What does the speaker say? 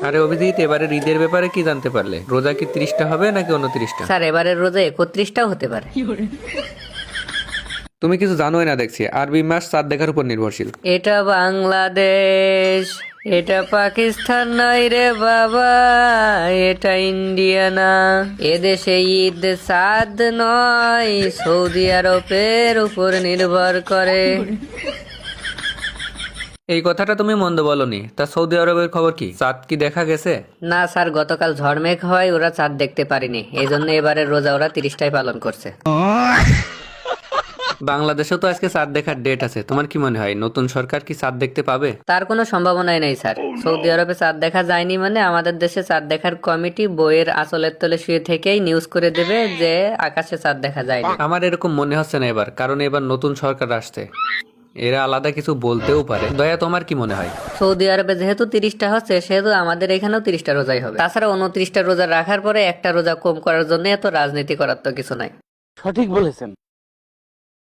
আরে অভিজিৎ, এবারে ঈদের ব্যাপারে কি জানতে পারলে? রোজা কি 30টা হবে নাকি 29টা? স্যার এবারের রোজা 31টাও হতে পারে। তুমি কিছু জানোই না দেখছি। আরবি মাস চাঁদ দেখার উপর নির্ভরশীল। এটা বাংলাদেশ, এটা পাকিস্তান নয় রে বাবা, এটা ইন্ডিয়া না। এদেশে ঈদ চাঁদ নয়, সৌদি আরবের উপর নির্ভর করে। এই কথাটা তুমি মন্দ বলনি। তা সৌদি আরবের খবর কি? চাঁদ কি দেখা গেছে? না স্যার, গতকাল ঝড়মেঘ হয়, ওরা চাঁদ দেখতে পারিনি, এই জন্য এবারের রোজা ওরা 30টাই পালন করছে। বাংলাদেশেও তো আজকে চাঁদ দেখার ডেট আছে। তোমার কি মনে হয় নতুন সরকার কি চাঁদ দেখতে পাবে? তার কোনো সম্ভাবনাই নেই স্যার। সৌদি আরবে চাঁদ দেখা যায়নি মানে আমাদের দেশে চাঁদ দেখার কমিটি বইয়ের আঁচলের তলে শুয়ে থেকেই নিউজ করে দেবে যে আকাশে চাঁদ দেখা যায়নি। আমার এরকম মনে হচ্ছে না এবার, কারণ এবার নতুন সরকার আসছে, এরা আলাদা কিছু বলতেও পারে। দয়া, তোমার কি মনে হয়? সৌদি আরবে যেহেতু 30টা হচ্ছে, সেহেতু আমাদের এখানেও 30টা রোজাই হবে। তাছাড়া 29টা রোজা রাখার পরে একটা রোজা কম করার জন্য এত রাজনীতি করার তো কিছু নাই। সঠিক বলেছেন।